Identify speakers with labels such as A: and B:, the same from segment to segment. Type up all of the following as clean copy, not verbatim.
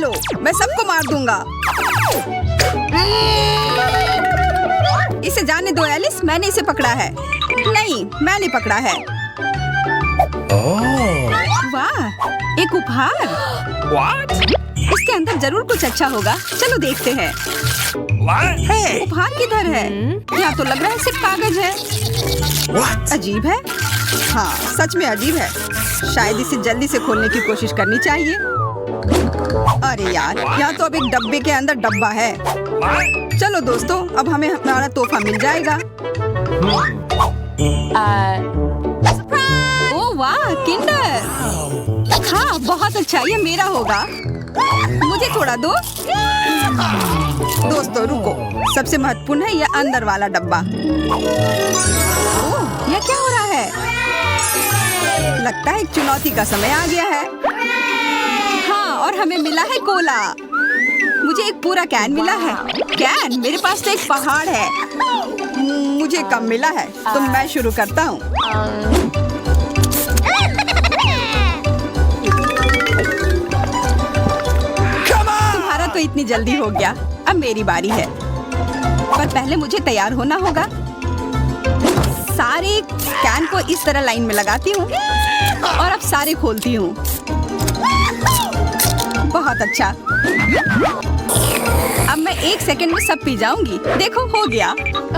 A: लो, मैं सबको मार दूंगा। इसे जाने दो एलिस, मैंने इसे पकड़ा है। नहीं, मैंने पकड़ा है। वाह, एक उपहार। इसके अंदर जरूर कुछ अच्छा होगा। चलो देखते हैं। उपहार किधर है? यहाँ तो लग रहा है सिर्फ कागज है। अजीब है। हाँ, सच में अजीब है। शायद इसे जल्दी से खोलने की कोशिश करनी चाहिए। अरे यार, यहाँ तो अब एक डब्बे के अंदर डब्बा है। चलो दोस्तों, अब हमें हमारा तोहफा मिल जाएगा। ओह वाह, किंडर। हाँ, बहुत अच्छा, ये मेरा होगा। मुझे थोड़ा दो। दोस्तों रुको, सबसे महत्वपूर्ण है यह अंदर वाला डब्बा। ओह, यह क्या हो रहा है? लगता है एक चुनौती का समय आ गया है। हाँ, और हमें मिला है कोला। मुझे एक पूरा कैन मिला है। कैन? मेरे पास तो एक पहाड़ है। मुझे कम मिला है, तो मैं शुरू करता हूँ। तुम्हारा तो इतनी जल्दी हो गया। अब मेरी बारी है, पर पहले मुझे तैयार होना होगा। सारे कैन को इस तरह लाइन में लगाती हूँ और अब सारे खोलती हूँ। बहुत अच्छा। अब मैं 1 सेकंड में सब पी जाऊंगी। देखो, हो गया।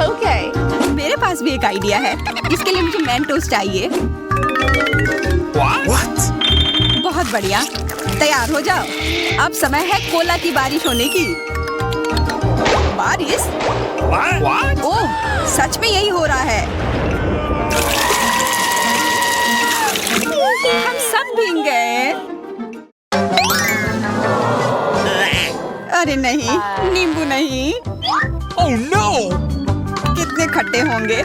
A: ओके। मेरे पास भी एक आइडिया है। इसके लिए मुझे मेंटोस चाहिए।
B: What?
A: बहुत बढ़िया, तैयार हो जाओ। अब समय है कोला की बारिश होने की। बारिश?
B: What?
A: ओह, सच में यही हो रहा है। हम सब भीग गए। अरे नहीं, नींबू नहीं।
B: Oh no!
A: कितने खट्टे होंगे।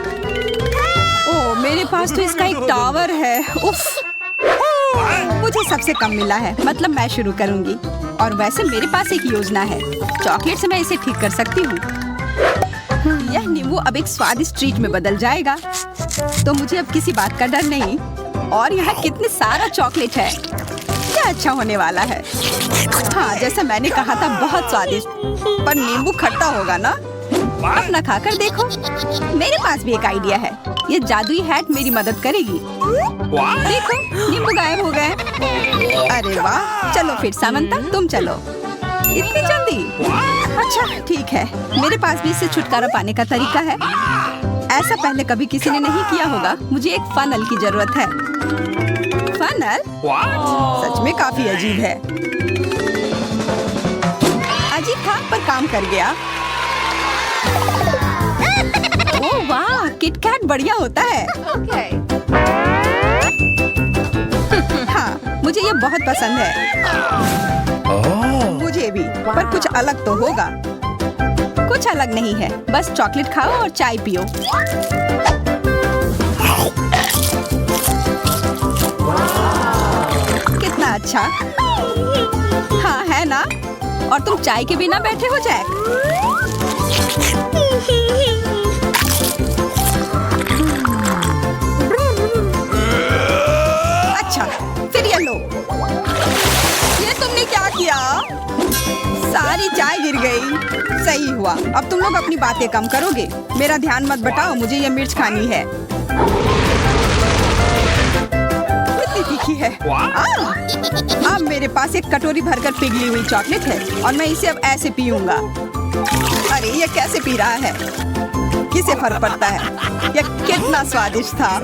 A: ओह, मेरे पास तो इसका एक टावर है। उफ, मुझे सबसे कम मिला है। मतलब मैं शुरू करूंगी। और वैसे मेरे पास एक योजना है। चॉकलेट से मैं इसे ठीक कर सकती हूँ। यह नींबू अब एक स्वादिष्ट ट्रीट में बदल जाएगा। तो मुझे अब किसी बात का डर नहीं। और यहाँ कितने सारा चॉकलेट है। क्या अच्छा होने वाला है। हाँ, जैसा मैंने कहा था, बहुत स्वादिष्ट। पर नींबू खट्टा होगा ना? अपना खाकर देखो। मेरे पास भी एक आइडिया है। ये जादुई हैट मेरी मदद करेगी। देखो, नींबू गायब हो गए। अरे वाह, चलो फिर सामंता, तुम चलो। इतनी जल्दी? अच्छा ठीक है, मेरे पास भी इससे छुटकारा पाने का तरीका है। ऐसा पहले कभी किसी ने नहीं किया होगा। मुझे एक फनल की जरूरत है। फनल? सच में काफी अजीब है। अजीब था, पर काम कर गया। ओह वाह, किटकैट बढ़िया होता है। हाँ, मुझे ये बहुत पसंद है। मुझे भी, पर कुछ अलग तो होगा। कुछ अलग नहीं है, बस चॉकलेट खाओ और चाय पियो। कितना अच्छा। हाँ, है ना? और तुम चाय के बिना बैठे हो जैक? अच्छा, फिर ये लो। ये तुमने क्या किया? सारी चाय गिर गई। सही हुआ। अब तुम लोग अपनी बातें कम करोगे। मेरा ध्यान मत बटाओ, मुझे ये मिर्च खानी है। कितनी तीखी है। अब मेरे पास एक कटोरी भरकर पिघली हुई चॉकलेट है और मैं इसे अब ऐसे पीऊंगा। अरे ये कैसे पी रहा है? किसे फर्क पड़ता है? यह कितना स्वादिष्ट था।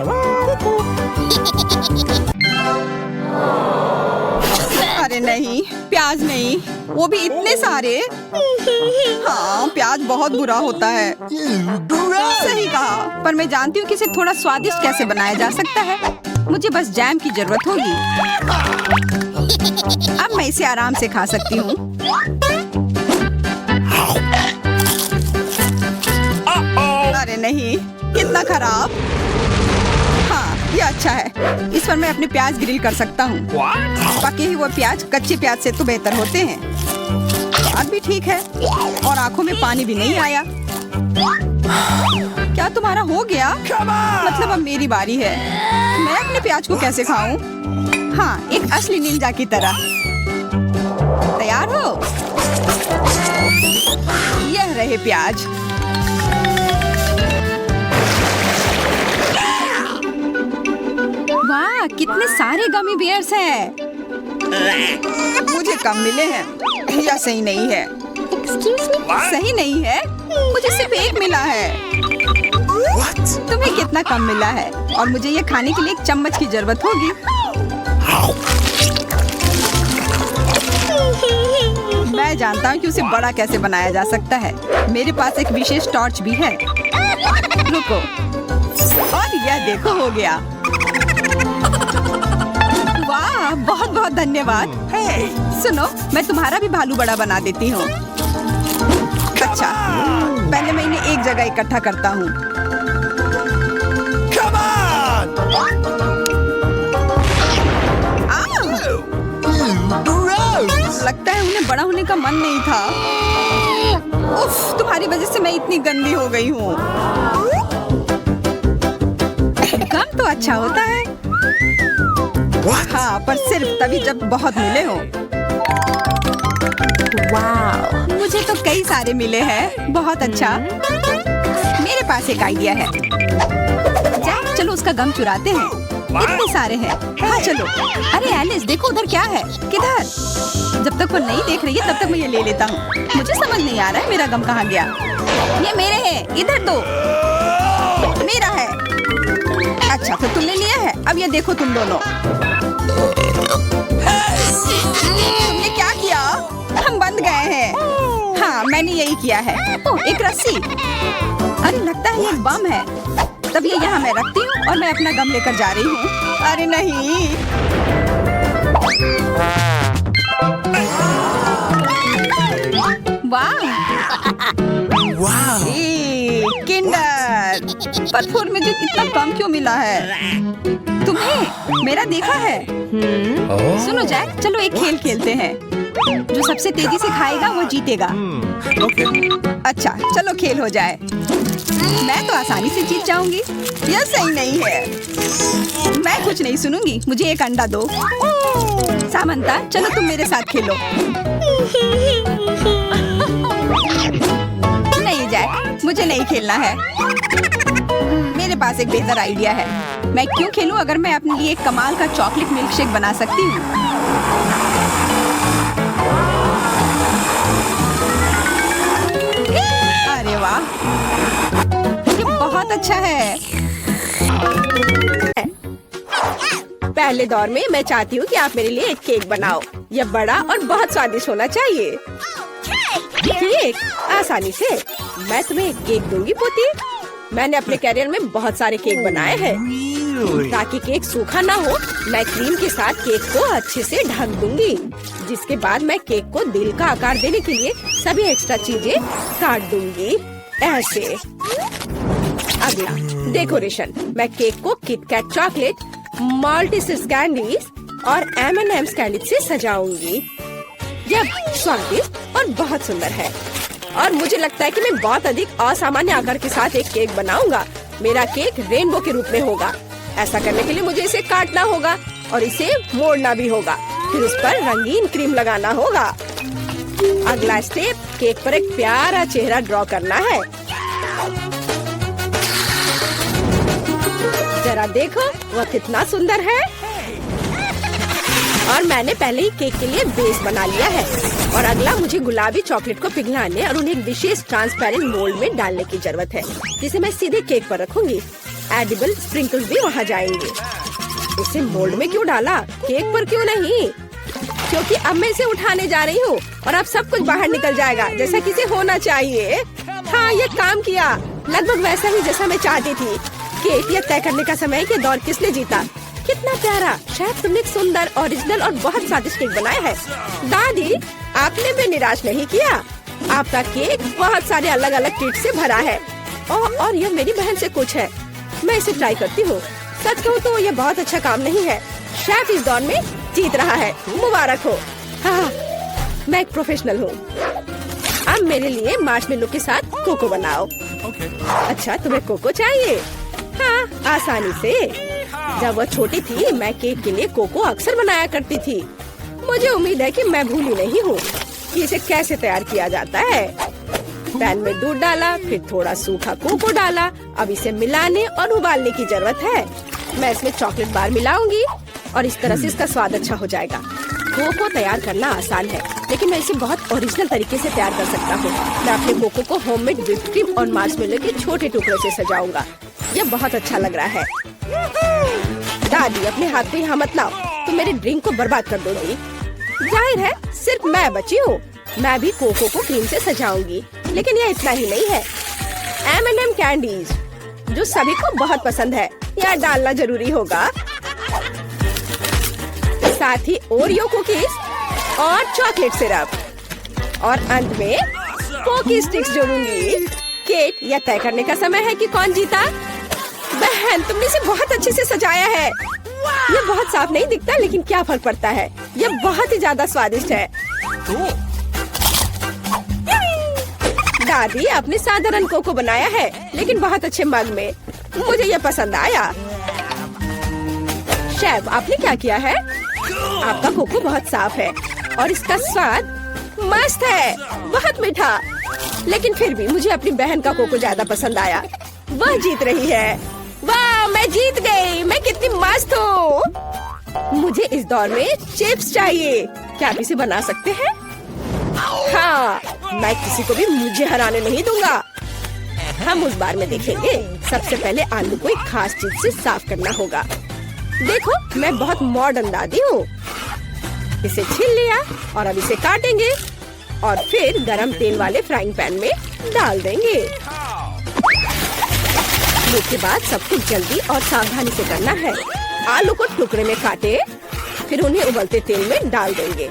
A: अरे नहीं, प्याज नहीं, वो भी इतने सारे। हाँ, प्याज बहुत बुरा होता है। सही कहा, पर मैं जानती हूँ कि इसे थोड़ा स्वादिष्ट कैसे बनाया जा सकता है। मुझे बस जैम की जरूरत होगी। अब मैं इसे आराम से खा सकती हूँ। अरे नहीं, कितना खराब। हाँ, ये अच्छा है। इस पर मैं अपने प्याज ग्रिल कर सकता हूँ। पके हुए प्याज कच्चे प्याज से तो बेहतर होते हैं। स्वाद भी ठीक है और आंखों में पानी भी नहीं आया। क्या तुम्हारा हो गया? मतलब अब मेरी बारी है। मैं अपने प्याज को कैसे खाऊं? हाँ, एक असली निंजा की तरह। तैयार हो? प्याज। वाह, कितने सारे गमी बियर्स हैं। मुझे कम मिले हैं या सही नहीं है? सही नहीं है, मुझे सिर्फ एक मिला है। तुम्हें कितना कम मिला है? और मुझे ये खाने के लिए एक चम्मच की जरूरत होगी। मैं जानता हूँ कि उसे बड़ा कैसे बनाया जा सकता है। मेरे पास एक विशेष टॉर्च भी है। रुको, और यह देखो हो गया। वाह, बहुत बहुत धन्यवाद। सुनो, मैं तुम्हारा भी भालू बड़ा बना देती हूँ। अच्छा, पहले मैं इन्हें एक जगह इकट्ठा करता हूँ। लगता है उन्हें बड़ा होने का मन नहीं था। उफ, तुम्हारी वजह से मैं इतनी गंदी हो गई हूँ। काम तो अच्छा होता है। हाँ, पर सिर्फ तभी जब बहुत मिले हो। वाह, मुझे तो कई सारे मिले हैं। बहुत अच्छा। मेरे पास एक आइडिया है। जैक, चलो उसका गम चुराते हैं। इतने सारे हैं। हाँ चलो। अरे एलिस, देखो उधर क्या है। किधर? जब तक वो नहीं देख रही है तब तक मैं ये ले लेता हूँ। मुझे समझ नहीं आ रहा है मेरा गम कहाँ गया। ये मेरे हैं, इधर दो। मेरा है। अच्छा, तो तुमने लिया है। अब ये देखो तुम दोनों। तुमने क्या किया? हम बंद गए हैं। हाँ, मैंने यही किया है। ओह, एक रस्सी। अरे लगता है ये एक बम है। तब ये यहाँ मैं रखती हूँ और मैं अपना गम लेकर जा रही हूँ। अरे नहीं। वाह, किंडर। पर फूड में जो इतना कम क्यों मिला है? तुम्हें मेरा देखा है? सुनो जैक, चलो एक खेल खेलते हैं। जो सबसे तेजी से खाएगा वो जीतेगा। अच्छा, चलो खेल हो जाए। मैं तो आसानी से जीत जाऊंगी। यह सही नहीं है। मैं कुछ नहीं सुनूंगी। मुझे एक अंडा दो। सामंता, चलो तुम मेरे साथ खेलो। नहीं जैक, मुझे नहीं खेलना है। मेरे पास एक बेहतर आइडिया है। मैं क्यों खेलूं अगर मैं अपने लिए एक कमाल का चॉकलेट मिल्क शेक बना सकती हूँ। अरे वाह, ये बहुत अच्छा है।
C: पहले दौर में मैं चाहती हूँ कि आप मेरे लिए एक केक बनाओ। यह बड़ा और बहुत स्वादिष्ट होना चाहिए। केक आसानी से। मैं तुम्हें एक केक दूंगी पोती। मैंने अपने कैरियर में बहुत सारे केक बनाए हैं। ताकि केक सूखा ना हो, मैं क्रीम के साथ केक को अच्छे से ढक दूंगी। जिसके बाद मैं केक को दिल का आकार देने के लिए सभी एक्स्ट्रा चीजें काट दूंगी। ऐसे। अगला डेकोरेशन। मैं केक को किटकैट चॉकलेट, मल्टीसिस कैंडीज और M&M's कैंडी से सजाऊंगी। यह स्वादिष्ट और बहुत सुंदर है। और मुझे लगता है कि मैं बहुत अधिक असामान्य आकार के साथ एक केक बनाऊंगा। मेरा केक रेनबो के रूप में होगा। ऐसा करने के लिए मुझे इसे काटना होगा और इसे मोड़ना भी होगा। फिर उस पर रंगीन क्रीम लगाना होगा। अगला स्टेप, केक पर एक प्यारा चेहरा ड्रॉ करना है। जरा देखो वह कितना सुंदर है। और मैंने पहले ही केक के लिए बेस बना लिया है। और अगला मुझे गुलाबी चॉकलेट को पिघलाने और उन्हें एक विशेष ट्रांसपेरेंट मोल्ड में डालने की जरूरत है, जिसे मैं सीधे केक पर रखूंगी। एडिबल स्प्रिंकल्स भी वहाँ जाएंगे। इसे मोल्ड में क्यों डाला, केक पर क्यों नहीं? क्योंकि अब मैं इसे उठाने जा रही हूँ और अब सब कुछ बाहर निकल जाएगा जैसा कि इसे होना चाहिए। हाँ, ये काम किया। लगभग वैसा ही जैसा मैं चाहती थी। केक यह तय करने का समय कि दौर किसने जीता। कितना प्यारा। शायद तुमने एक सुंदर, ओरिजिनल और बहुत स्वादिष्ट केक बनाया है। दादी, आपने भी निराश नहीं किया। आपका केक बहुत सारे अलग अलग ट्रीट से भरा है। और यह मेरी बहन से कुछ है। मैं इसे ट्राई करती हूँ। सच कहूँ तो यह बहुत अच्छा काम नहीं है। शेफ इस दौर में जीत रहा है। मुबारक हो। हाँ, मैं एक प्रोफेशनल हूँ। अब मेरे लिए मार्शमेलो के साथ कोको बनाओ। अच्छा, तुम्हें कोको चाहिए? हाँ, आसानी से। जब वह छोटी थी मैं केक के लिए कोको अक्सर बनाया करती थी। मुझे उम्मीद है कि मैं भूली नहीं हूँ कि इसे कैसे तैयार किया जाता है। पैन में दूध डाला, फिर थोड़ा सूखा कोको डाला। अब इसे मिलाने और उबालने की जरूरत है। मैं इसमें चॉकलेट बार मिलाऊंगी और इस तरह से इसका स्वाद अच्छा हो जाएगा। कोको तैयार करना आसान है, लेकिन मैं इसे बहुत ओरिजिनल तरीके से तैयार कर सकता हूँ। मैं अपने कोको को होममेड व्हिप्ड क्रीम और मार्शमेलो के छोटे टुकड़ों से सजाऊंगा। यह बहुत अच्छा लग रहा है। दादी, अपने हाथ को यहाँ मत लाओ, तुम मेरे ड्रिंक को बर्बाद कर दोगी। जाहिर है सिर्फ मैं बची हूँ। मैं भी कोको को क्रीम से सजाऊंगी, लेकिन यह इतना ही नहीं है। M&M कैंडीज जो सभी को बहुत पसंद है, यह डालना जरूरी होगा। साथ ही ओरियो कुकीज और चॉकलेट सिरप और अंत में पोकी स्टिक्स जोड़ूंगी। केट, यह तय करने का समय है कि कौन जीता। बहन, तुमने इसे बहुत अच्छे से सजाया है। यह बहुत साफ नहीं दिखता, लेकिन क्या फर्क पड़ता है, यह बहुत ही ज्यादा स्वादिष्ट है। दादी, आपने साधारण कोको बनाया है, लेकिन बहुत अच्छे मग में। मुझे यह पसंद आया। शेफ, आपने क्या किया है? आपका कोको बहुत साफ है और इसका स्वाद मस्त है, बहुत मीठा। लेकिन फिर भी मुझे अपनी बहन का कोको ज्यादा पसंद आया। वह जीत रही है। वाह, मैं जीत गई। मैं कितनी मस्त हूँ। मुझे इस दौर में चिप्स चाहिए। क्या आप इसे बना सकते हैं? हाँ, मैं किसी को भी मुझे हराने नहीं दूंगा। हम उस बार में देखेंगे। सबसे पहले आलू को एक खास चीज से साफ करना होगा। देखो, मैं बहुत मॉडर्न दादी हूँ। इसे छील लिया और अब इसे काटेंगे और फिर गरम तेल वाले फ्राइंग पैन में डाल देंगे। इसके बाद सब कुछ जल्दी और सावधानी से करना है। आलू को टुकड़े में काटे, फिर उन्हें उबलते तेल में डाल देंगे।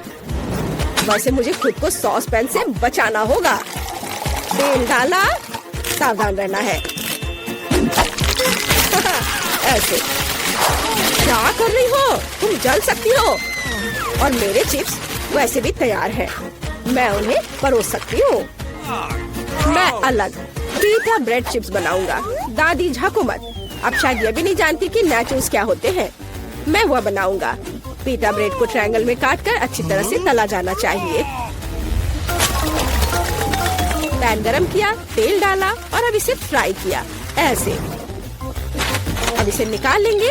C: वैसे मुझे खुद को सॉस पैन से बचाना होगा। तेल डाला, सावधान रहना है। ऐसे। क्या कर रही हो? तुम जल सकती हो। और मेरे चिप्स वैसे भी तैयार हैं। मैं उन्हें परोस सकती हूँ। मैं अलग पीटा ब्रेड चिप्स बनाऊंगा। दादी, झाको मत। अब शायद ये भी नहीं जानती कि नाचोस क्या होते हैं। मैं वह बनाऊंगा। पीटा ब्रेड को ट्रायंगल में काटकर अच्छी तरह से तला जाना चाहिए। पैन गरम किया, तेल डाला और अब इसे फ्राई किया। ऐसे। अब इसे निकाल लेंगे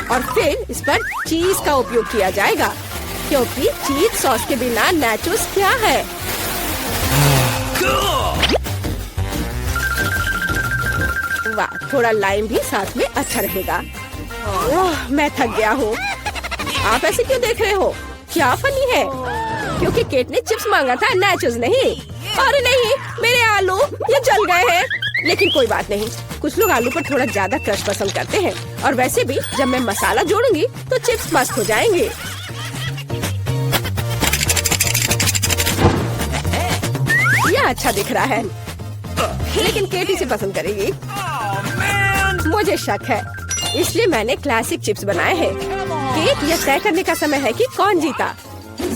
C: और फिर इस पर चीज का उपयोग किया जाएगा, क्योंकि चीज सॉस के बिना नाचोस क्या है। वाह, थोड़ा लाइम भी साथ में अच्छा रहेगा। ओह, मैं थक गया हूँ। आप ऐसे क्यों देख रहे हो? क्या फनी है? क्योंकि केट ने चिप्स मांगा था, नाचोस नहीं। अरे नहीं, मेरे आलू ये जल गए हैं। लेकिन कोई बात नहीं, कुछ लोग आलू पर थोड़ा ज्यादा क्रश पसंद करते हैं। और वैसे भी जब मैं मसाला जोड़ूंगी तो चिप्स मस्त हो जाएंगे। यह अच्छा दिख रहा है, लेकिन केट इसे पसंद करेगी। मुझे शक है, इसलिए मैंने क्लासिक चिप्स बनाए हैं। केट, यह तय करने का समय है कि कौन जीता।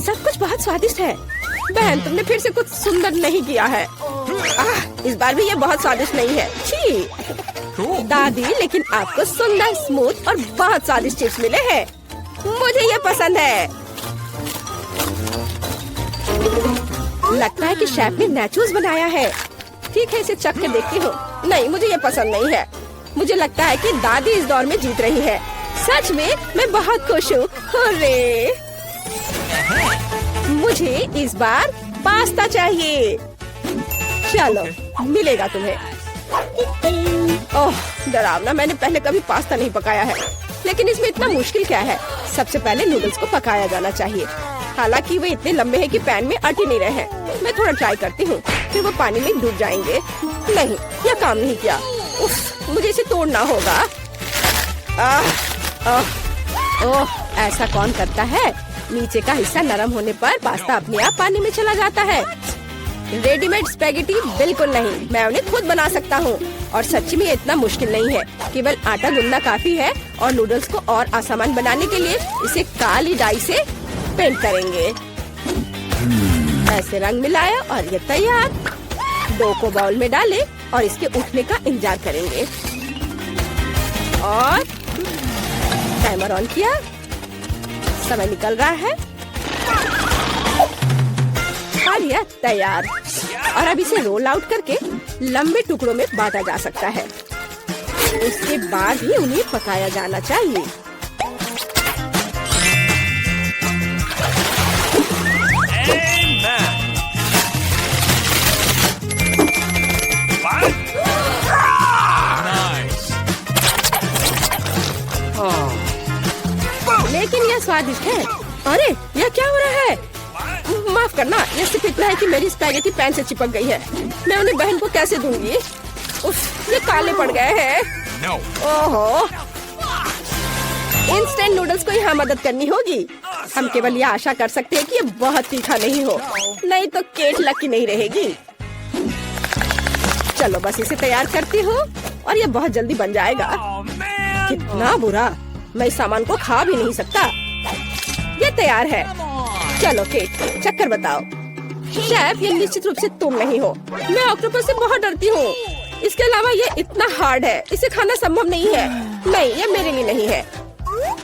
C: सब कुछ बहुत स्वादिष्ट है। बहन, तुमने फिर से कुछ सुंदर नहीं किया है। इस बार भी यह बहुत स्वादिष्ट नहीं है। छी। दादी, लेकिन आपको सुंदर, स्मूथ और बहुत स्वादिष्ट चिप्स मिले हैं। मुझे यह पसंद है। लगता है कि शेफ ने नाचोस बनाया है। ठीक है, इसे चख के देखती हूँ। नहीं, मुझे ये पसंद नहीं है। मुझे लगता है कि दादी इस दौर में जीत रही है। सच में मैं बहुत खुश हूँ। हुर्रे! मुझे इस बार पास्ता चाहिए। चलो, मिलेगा तुम्हें। ओह, डरावना। मैंने पहले कभी पास्ता नहीं पकाया है, लेकिन इसमें इतना मुश्किल क्या है? सबसे पहले नूडल्स को पकाया जाना चाहिए। हालांकि वे इतने लंबे हैं कि पैन में अट ही नहीं रहे हैं। मैं थोड़ा ट्राई करती हूँ, फिर वो पानी में डूब जाएंगे। नहीं, यह काम नहीं किया। उफ, मुझे इसे तोड़ना होगा। ओह, ऐसा कौन करता है? नीचे का हिस्सा नरम होने पर पास्ता अपने आप पानी में चला जाता है। रेडीमेड स्पैगेटी बिल्कुल नहीं, मैं उन्हें खुद बना सकता हूँ। और सच्ची में इतना मुश्किल नहीं है। केवल आटा गूंदना काफी है। और नूडल्स को और आसान बनाने के लिए इसे काली डाई से पेंट करेंगे। ऐसे रंग मिलाया और ये तैयार। डो को बाउल में डालें और इसके उठने का इंतजार करेंगे। और टाइमर ऑन किया। समय निकल रहा है। खा लिया, तैयार। और अब इसे रोल आउट करके लंबे टुकड़ों में बांटा जा सकता है। उसके बाद ही उन्हें पकाया जाना चाहिए। लेकिन यह स्वादिष्ट है। अरे यह क्या हो रहा है? माफ करना, यह सिर्फ इतना है कि मेरी स्पैगेटी पैन से चिपक गई है। मैं उन्हें बहन को कैसे दूंगी? उफ, ये काले पड़ गए हैं।
B: No.
C: ओहो, इंस्टेंट नूडल्स को यहाँ मदद करनी होगी। हम केवल यह आशा कर सकते हैं कि ये बहुत तीखा नहीं हो, नहीं तो केट लकी नहीं रहेगी। चलो बस इसे तैयार करती हूँ और ये बहुत जल्दी बन जाएगा।
B: Oh man.
C: कितना बुरा, मैं इस सामान को खा भी नहीं सकता। ये तैयार है। चलो केट, चक्कर बताओ। शेफ, ये निश्चित रूप से तुम नहीं हो। मैं ऑक्टोपस से बहुत डरती हूँ। इसके अलावा ये इतना हार्ड है, इसे खाना संभव नहीं है। नहीं, ये मेरे लिए नहीं है।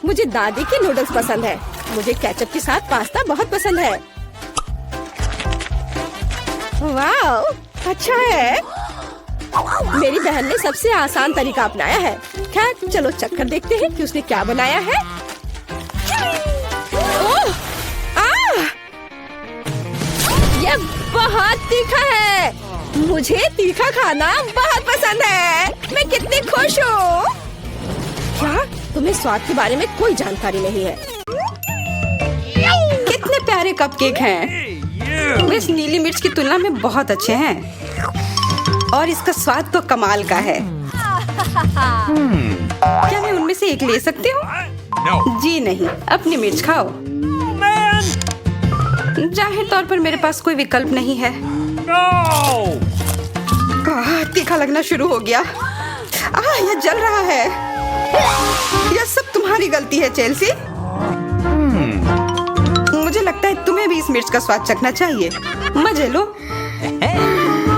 C: मुझे दादी के नूडल्स पसंद है। मुझे केचप के साथ पास्ता बहुत पसंद है। वाह, अच्छा है। मेरी बहन ने सबसे आसान तरीका अपनाया है। खैर, चलो चक्कर देखते हैं कि उसने क्या बनाया है। ओह, यह बहुत तीखा है। मुझे तीखा खाना बहुत पसंद है। मैं कितनी खुश हूँ। क्या तुम्हें स्वाद के बारे में कोई जानकारी नहीं है?
A: कितने प्यारे कपकेक हैं।
B: Hey, you.
A: वे इस नीली मिर्च की तुलना में बहुत अच्छे हैं और इसका स्वाद तो कमाल का है। क्या मैं उनमें से एक ले सकती हूँ?
B: No.
A: जी नहीं, अपनी मिर्च खाओ।
B: Man.
A: जाहिर तौर पर मेरे पास कोई विकल्प नहीं है।
B: No.
A: तीखा लगना शुरू हो गया। यह जल रहा है। यह सब तुम्हारी गलती है चेल्सी। मुझे लगता है तुम्हें भी इस मिर्च का स्वाद चखना चाहिए। मजे लो।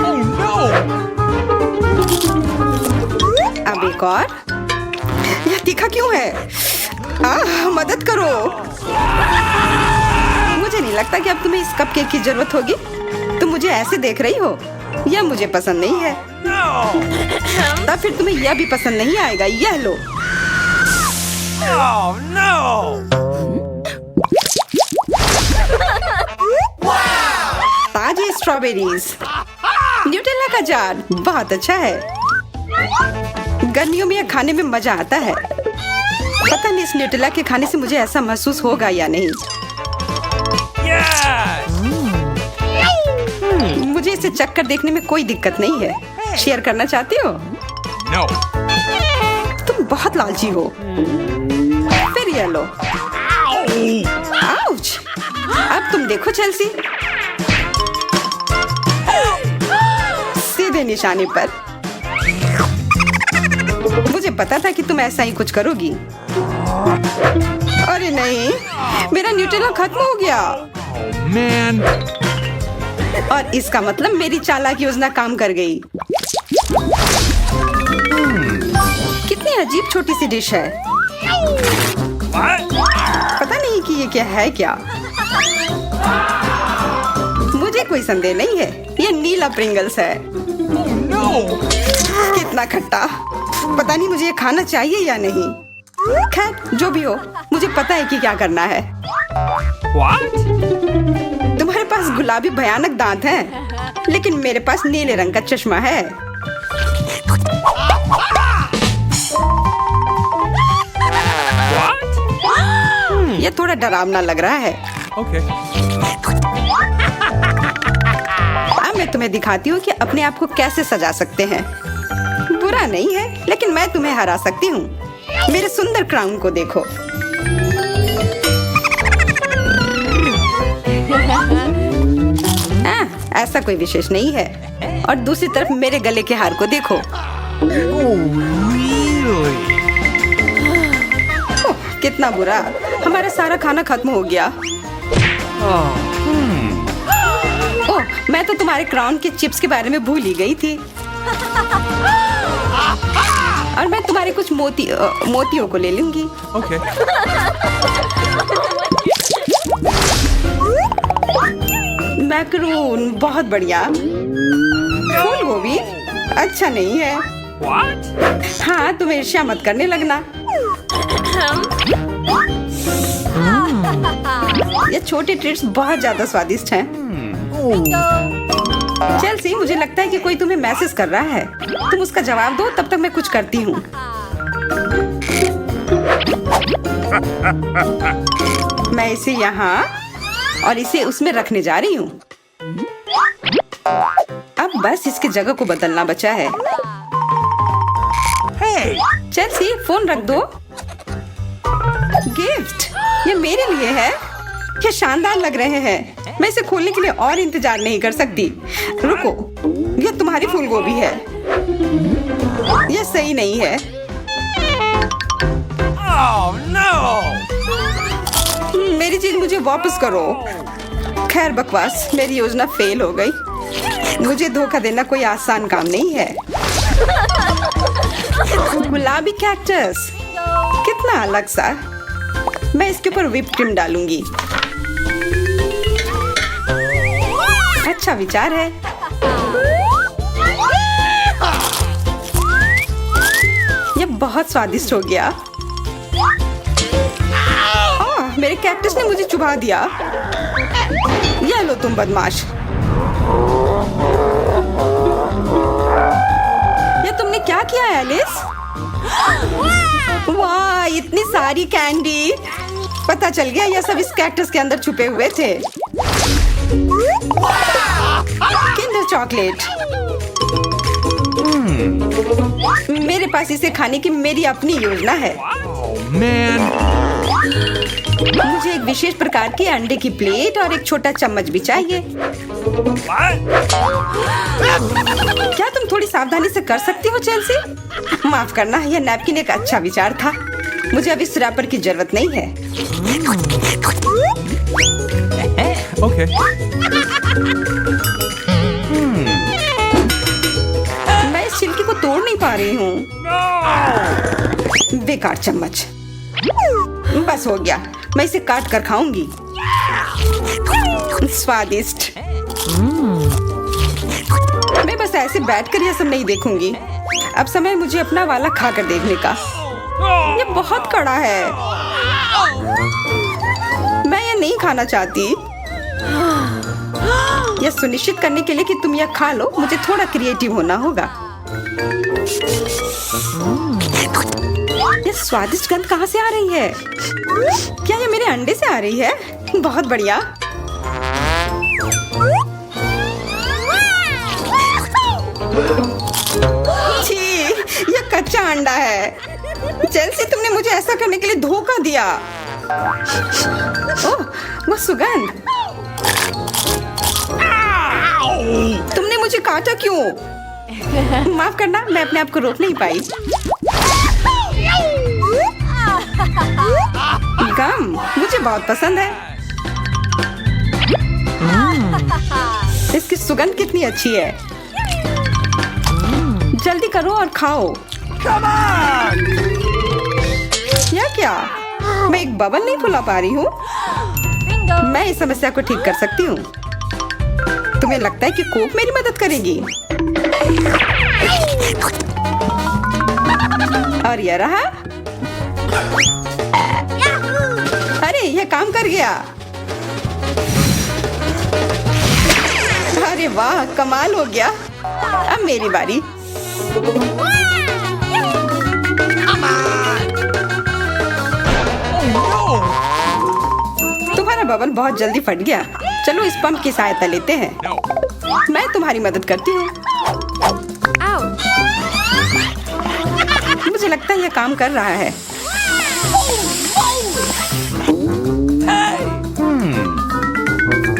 B: Oh no.
A: अब एक और। यह तीखा क्यों है? मदद करो। मुझे नहीं लगता कि अब तुम्हें इस कपकेक की जरूरत होगी। तुम मुझे ऐसे देख रही हो। यह मुझे पसंद नहीं है।
B: No.
A: तब फिर तुम्हें यह भी पसंद नहीं आएगा। यह लो।
B: Oh no.
A: ताजी स्ट्रॉबेरीज, न्यूटेला का जार बहुत अच्छा है। गर्मियों में यह खाने में मजा आता है। पता नहीं इस न्यूटेला के खाने से मुझे ऐसा महसूस होगा या नहीं।
B: Yes.
A: मुझे इसे चक्कर देखने में कोई दिक्कत नहीं है। शेयर करना चाहती हो?
B: No.
A: तुम बहुत लालची हो। फिर ये लो। आउच! अब तुम देखो चेल्सी, सीधे निशाने पर। मुझे पता था कि तुम ऐसा ही कुछ करोगी। अरे नहीं, मेरा न्यूटेला खत्म हो गया।
B: Oh man.
A: और इसका मतलब मेरी चालाक योजना काम कर गई। कितनी अजीब छोटी सी डिश है।
B: What?
A: पता नहीं कि ये क्या है। क्या मुझे कोई संदेह नहीं है, ये नीला प्रिंगल्स है।
B: No.
A: कितना खट्टा। पता नहीं मुझे ये खाना चाहिए या नहीं। खैर, जो भी हो, मुझे पता है कि क्या करना है।
B: What?
A: तुम्हारे पास गुलाबी भयानक दांत हैं, लेकिन मेरे पास नीले रंग का चश्मा है।
B: What?
A: ये थोड़ा डरावना लग रहा है।
B: Okay.
A: अब मैं तुम्हें दिखाती हूँ कि अपने आप को कैसे सजा सकते हैं। बुरा नहीं है, लेकिन मैं तुम्हें हरा सकती हूँ। मेरे सुंदर क्राउन को देखो। ऐसा कोई विशेष नहीं है। और दूसरी तरफ मेरे गले के हार को देखो।
B: Oh really?
A: कितना बुरा, हमारा सारा खाना खत्म हो गया।
B: Oh.
A: ओह, मैं तो तुम्हारे क्राउन के चिप्स के बारे में भूल ही गई थी। और मैं तुम्हारे कुछ मोतियों को ले लूंगी।
B: Okay.
A: मैकरून बहुत बढ़िया। फूल गोभी अच्छा नहीं है।
B: What?
A: हाँ, तुम ईर्ष्या मत करने लगना। ये छोटे ट्रीट्स बहुत ज्यादा स्वादिष्ट हैं। चेल्सी, मुझे लगता है कि कोई तुम्हें मैसेज कर रहा है। तुम उसका जवाब दो, तब तक मैं कुछ करती हूँ। मैं इसे यहाँ और इसे उसमें रखने जा रही हूँ। अब बस इसकी जगह को बदलना बचा है।
B: Hey!
A: चेल्सी, फोन रख दो। गिफ्ट, ये मेरे लिए है। ये शानदार लग रहे हैं। मैं इसे खोलने के लिए और इंतजार नहीं कर सकती। रुको, ये तुम्हारी फूल गोभी है। ये सही नहीं है।
B: Oh no!
A: मेरी चीज मुझे वापस करो। खैर बकवास, मेरी योजना फेल हो गई। मुझे धोखा देना कोई आसान काम नहीं है। गुलाबी कैक्टस, कितना अलग सा। मैं इसके ऊपर व्हिप क्रीम डालूंगी। अच्छा विचार है। ये बहुत स्वादिष्ट हो गया। मेरे कैक्टस ने मुझे चुभा दिया। ये लो तुम बदमाश। ये तुमने क्या किया एलिस? वाह, इतनी सारी कैंडी। पता चल गया ये सब इस कैक्टस के अंदर छुपे हुए थे। Kinder chocolate. मेरे पास इसे खाने की मेरी अपनी योजना है।
B: Oh man!
A: मुझे एक विशेष प्रकार की अंडे की प्लेट और एक छोटा चम्मच भी चाहिए।
B: What?
A: क्या तुम थोड़ी सावधानी से कर सकती हो चेल्सी? माफ करना, यह नैपकिन एक अच्छा विचार था। मुझे अब इस रैपर की जरूरत नहीं है।
B: Okay.
A: मैं इस छिलके को तोड़ नहीं पा रही हूँ।
B: No!
A: बेकार चम्मच। बस हो गया, मैं इसे काट कर खाऊंगी। स्वादिष्ट। मैं बस ऐसे बैठकर यह सब नहीं देखूंगी। अब समय मुझे अपना वाला खाकर देखने का। ये बहुत कड़ा है। मैं ये नहीं खाना चाहती। यह सुनिश्चित करने के लिए कि तुम यह खा लो, मुझे थोड़ा क्रिएटिव होना होगा। ये स्वादिष्ट गंध कहाँ से आ रही है? क्या ये मेरे अंडे से आ रही है? बहुत बढ़िया। छी, ये कच्चा अंडा है। चेल्सी, तुमने मुझे ऐसा करने के लिए धोखा दिया। ओह, वो सुगंध। तुमने मुझे काटा क्यों? माफ करना, मैं अपने आप को रोक नहीं पाई। गम मुझे बहुत पसंद है। इसकी सुगंध कितनी अच्छी है। जल्दी करो और खाओ।
B: Come on!
A: या क्या? मैं एक बबल नहीं फुला पा रही हूँ। मैं इस समस्या को ठीक कर सकती हूँ। तुम्हें लगता है कि कोक मेरी मदद करेगी? और यह रहा। अरे, यह काम कर गया। अरे वाह, कमाल हो गया। अब मेरी बारी। तुम्हारा बबल बहुत जल्दी फट गया। चलो इस पंप की सहायता लेते हैं। मैं तुम्हारी मदद करती हूँ। मुझे लगता है यह काम कर रहा है।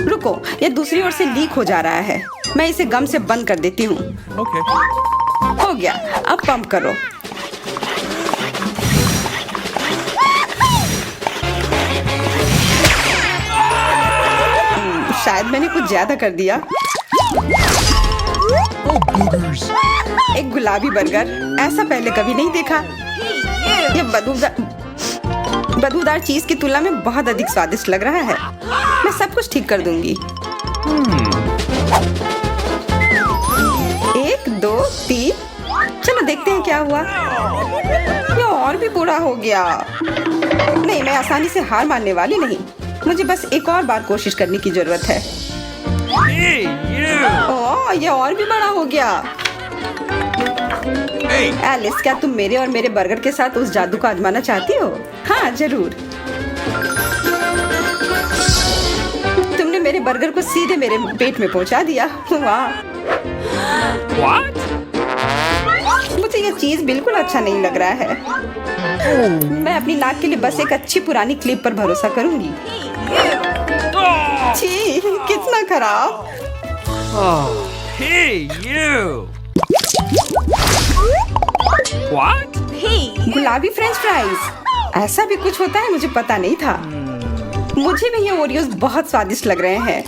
A: रुको, यह दूसरी ओर से लीक हो जा रहा है। मैं इसे गम से बंद कर देती हूँ।
B: Okay.
A: हो गया, अब पंप करो। शायद मैंने कुछ ज्यादा कर दिया।
B: Oh, boogers.
A: एक गुलाबी बर्गर, ऐसा पहले कभी नहीं देखा। ये बदबूदार चीज की तुलना में बहुत अधिक स्वादिष्ट लग रहा है। मैं सब कुछ ठीक कर दूंगी। 1 2 3। चलो देखते हैं क्या हुआ। ये और भी बुरा हो गया। नहीं, मैं आसानी से हार मानने वाली नहीं। मुझे बस एक और बार कोशिश करने की जरूरत है।
B: Hey, you!
A: ओह, ये और भी बड़ा हो गया।
B: Hey!
A: एलिस, क्या तुम मेरे और मेरे बर्गर के साथ उस जादू को आजमाना चाहती हो? हाँ, जरूर। तुमने मेरे बर्गर को सीधे मेरे पेट में पहुंचा दिया। वाह,
B: What?
A: मुझे ये चीज बिल्कुल अच्छा नहीं लग रहा है। मैं अपनी नाक के लिए बस एक अच्छी पुरानी क्लिप पर भरोसा करूंगी।
B: Oh!
A: छी, कितना खराब।
B: Oh! Hey, you! What?
A: गुलाबी फ्रेंच फ्राइज, ऐसा भी कुछ होता है, मुझे पता नहीं था। मुझे भी ये ओरियोज बहुत स्वादिष्ट लग रहे हैं।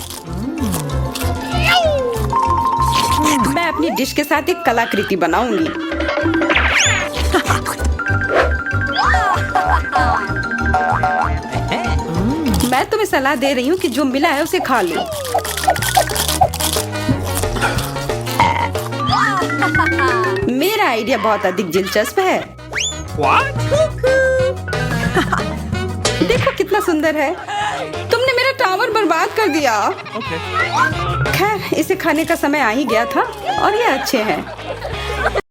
A: मैं अपनी डिश के साथ एक कलाकृति बनाऊंगी। मैं तुम्हें सलाह दे रही हूँ कि जो मिला है उसे खा लो। मेरा आइडिया बहुत अधिक दिलचस्प है।
B: What?
A: देखो कितना सुंदर है। तुमने मेरा टावर बर्बाद कर दिया।
B: Okay.
A: खैर, इसे खाने का समय आ ही गया था और ये अच्छे हैं।